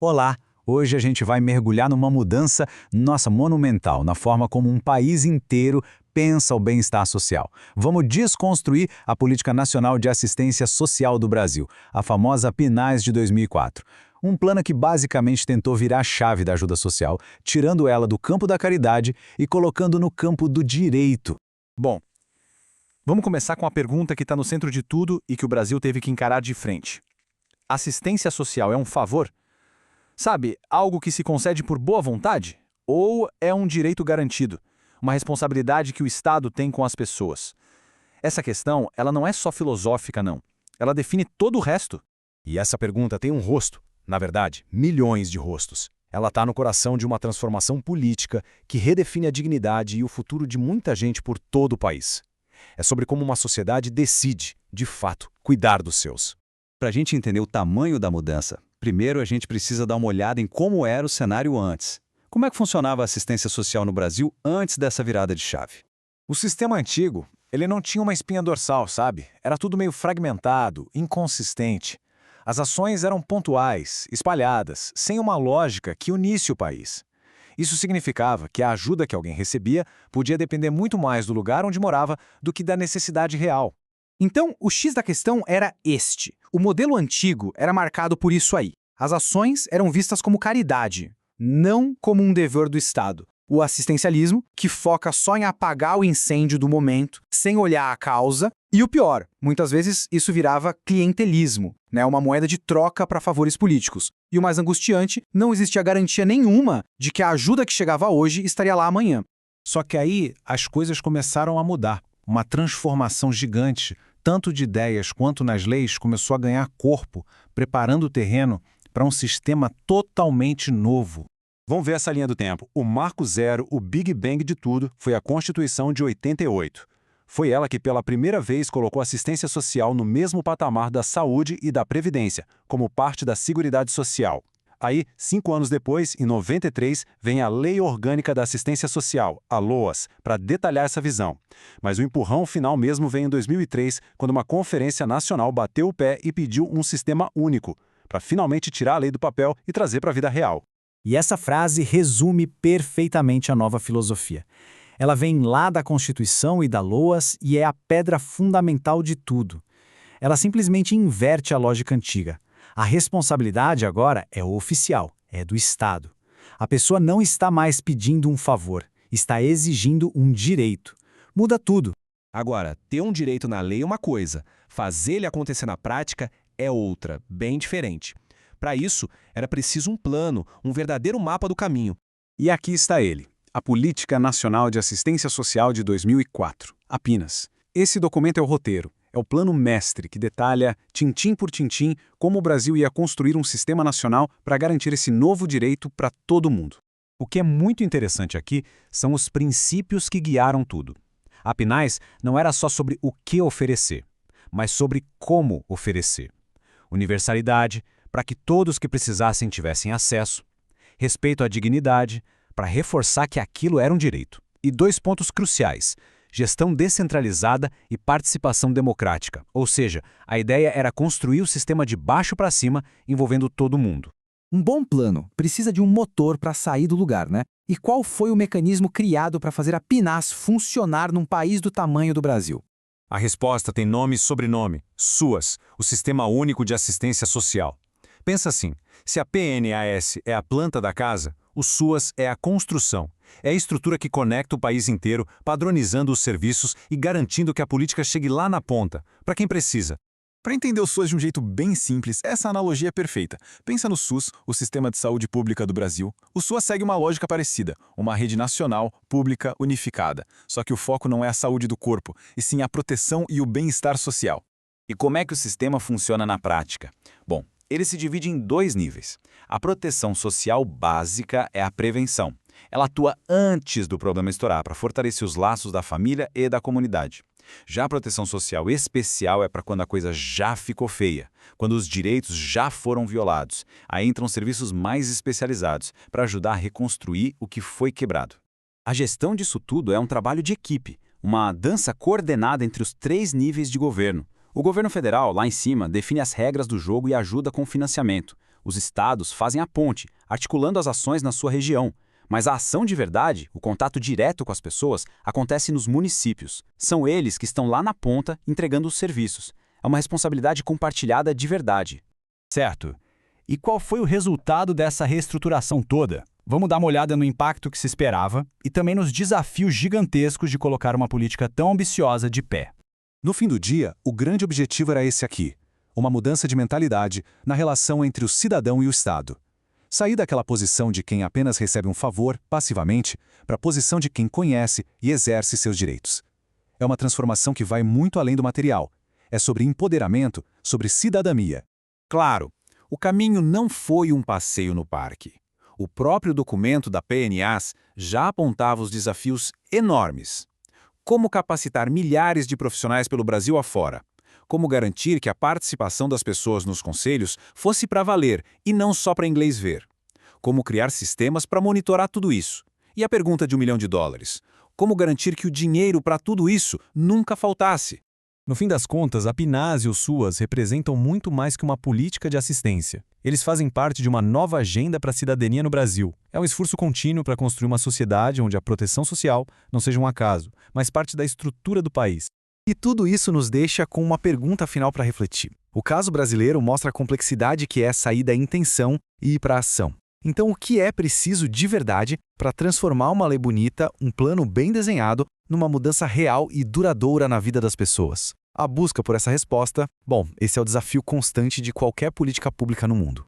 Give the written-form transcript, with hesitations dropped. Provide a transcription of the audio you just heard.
Olá! Hoje a gente vai mergulhar numa mudança, nossa, monumental, na forma como um país inteiro pensa o bem-estar social. Vamos desconstruir a Política Nacional de Assistência Social do Brasil, a famosa PNAS de 2004. Um plano que basicamente tentou virar a chave da ajuda social, tirando ela do campo da caridade e colocando no campo do direito. Bom, vamos começar com a pergunta que está no centro de tudo e que o Brasil teve que encarar de frente. Assistência social é um favor? Sabe, algo que se concede por boa vontade? Ou é um direito garantido? Uma responsabilidade que o Estado tem com as pessoas? Essa questão, ela não é só filosófica, não. Ela define todo o resto. E essa pergunta tem um rosto, na verdade, milhões de rostos. Ela está no coração de uma transformação política que redefine a dignidade e o futuro de muita gente por todo o país. É sobre como uma sociedade decide, de fato, cuidar dos seus. Para a gente entender o tamanho da mudança, primeiro a gente precisa dar uma olhada em como era o cenário antes. Como é que funcionava a assistência social no Brasil antes dessa virada de chave? O sistema antigo, ele não tinha uma espinha dorsal, sabe? Era tudo meio fragmentado, inconsistente. As ações eram pontuais, espalhadas, sem uma lógica que unisse o país. Isso significava que a ajuda que alguém recebia podia depender muito mais do lugar onde morava do que da necessidade real. Então, o X da questão era este. O modelo antigo era marcado por isso aí. As ações eram vistas como caridade, não como um dever do Estado. O assistencialismo, que foca só em apagar o incêndio do momento, sem olhar a causa. E o pior, muitas vezes isso virava clientelismo, né? Uma moeda de troca para favores políticos. E o mais angustiante, não existia garantia nenhuma de que a ajuda que chegava hoje estaria lá amanhã. Só que aí as coisas começaram a mudar. Uma transformação gigante, tanto de ideias quanto nas leis, começou a ganhar corpo, preparando o terreno para um sistema totalmente novo. Vamos ver essa linha do tempo. O marco zero, o Big Bang de tudo, foi a Constituição de 88. Foi ela que pela primeira vez colocou a assistência social no mesmo patamar da saúde e da previdência, como parte da Seguridade Social. Aí, 5 anos depois, em 93, vem a Lei Orgânica da Assistência Social, a LOAS, para detalhar essa visão. Mas o empurrão final mesmo vem em 2003, quando uma conferência nacional bateu o pé e pediu um sistema único, para finalmente tirar a lei do papel e trazer para a vida real. E essa frase resume perfeitamente a nova filosofia. Ela vem lá da Constituição e da LOAS e é a pedra fundamental de tudo. Ela simplesmente inverte a lógica antiga. A responsabilidade agora é oficial, é do Estado. A pessoa não está mais pedindo um favor, está exigindo um direito. Muda tudo. Agora, ter um direito na lei é uma coisa, fazer ele acontecer na prática é outra, bem diferente. Para isso, era preciso um plano, um verdadeiro mapa do caminho. E aqui está ele, a Política Nacional de Assistência Social de 2004, a PNAS. Esse documento é o roteiro. É o plano mestre que detalha, tintim por tintim, como o Brasil ia construir um sistema nacional para garantir esse novo direito para todo mundo. O que é muito interessante aqui são os princípios que guiaram tudo. A PNAS não era só sobre o que oferecer, mas sobre como oferecer. Universalidade, para que todos que precisassem tivessem acesso. Respeito à dignidade, para reforçar que aquilo era um direito. E 2 pontos cruciais: gestão descentralizada e participação democrática, ou seja, a ideia era construir o sistema de baixo para cima, envolvendo todo mundo. Um bom plano precisa de um motor para sair do lugar, né? E qual foi o mecanismo criado para fazer a PNAS funcionar num país do tamanho do Brasil? A resposta tem nome e sobrenome: SUAS, o Sistema Único de Assistência Social. Pensa assim, se a PNAS é a planta da casa, o SUAS é a construção. É a estrutura que conecta o país inteiro, padronizando os serviços e garantindo que a política chegue lá na ponta, para quem precisa. Para entender o SUAS de um jeito bem simples, essa analogia é perfeita. Pensa no SUS, o Sistema de Saúde Pública do Brasil. O SUAS segue uma lógica parecida, uma rede nacional, pública, unificada. Só que o foco não é a saúde do corpo, e sim a proteção e o bem-estar social. E como é que o sistema funciona na prática? Bom, ele se divide em 2 níveis. A proteção social básica é a prevenção. Ela atua antes do problema estourar, para fortalecer os laços da família e da comunidade. Já a proteção social especial é para quando a coisa já ficou feia, quando os direitos já foram violados. Aí entram serviços mais especializados para ajudar a reconstruir o que foi quebrado. A gestão disso tudo é um trabalho de equipe, uma dança coordenada entre os 3 níveis de governo. O governo federal, lá em cima, define as regras do jogo e ajuda com o financiamento. Os estados fazem a ponte, articulando as ações na sua região. Mas a ação de verdade, o contato direto com as pessoas, acontece nos municípios. São eles que estão lá na ponta entregando os serviços. É uma responsabilidade compartilhada de verdade. Certo. E qual foi o resultado dessa reestruturação toda? Vamos dar uma olhada no impacto que se esperava e também nos desafios gigantescos de colocar uma política tão ambiciosa de pé. No fim do dia, o grande objetivo era esse aqui: uma mudança de mentalidade na relação entre o cidadão e o Estado. Sair daquela posição de quem apenas recebe um favor, passivamente, para a posição de quem conhece e exerce seus direitos. É uma transformação que vai muito além do material. É sobre empoderamento, sobre cidadania. Claro, o caminho não foi um passeio no parque. O próprio documento da PNAS já apontava os desafios enormes. Como capacitar milhares de profissionais pelo Brasil afora? Como garantir que a participação das pessoas nos conselhos fosse para valer e não só para inglês ver? Como criar sistemas para monitorar tudo isso? E a pergunta de $1 milhão: como garantir que o dinheiro para tudo isso nunca faltasse? No fim das contas, a PNAS e o SUAS representam muito mais que uma política de assistência. Eles fazem parte de uma nova agenda para a cidadania no Brasil. É um esforço contínuo para construir uma sociedade onde a proteção social não seja um acaso, mas parte da estrutura do país. E tudo isso nos deixa com uma pergunta final para refletir. O caso brasileiro mostra a complexidade que é sair da intenção e ir para a ação. Então, o que é preciso de verdade para transformar uma lei bonita, um plano bem desenhado, numa mudança real e duradoura na vida das pessoas? A busca por essa resposta, esse é o desafio constante de qualquer política pública no mundo.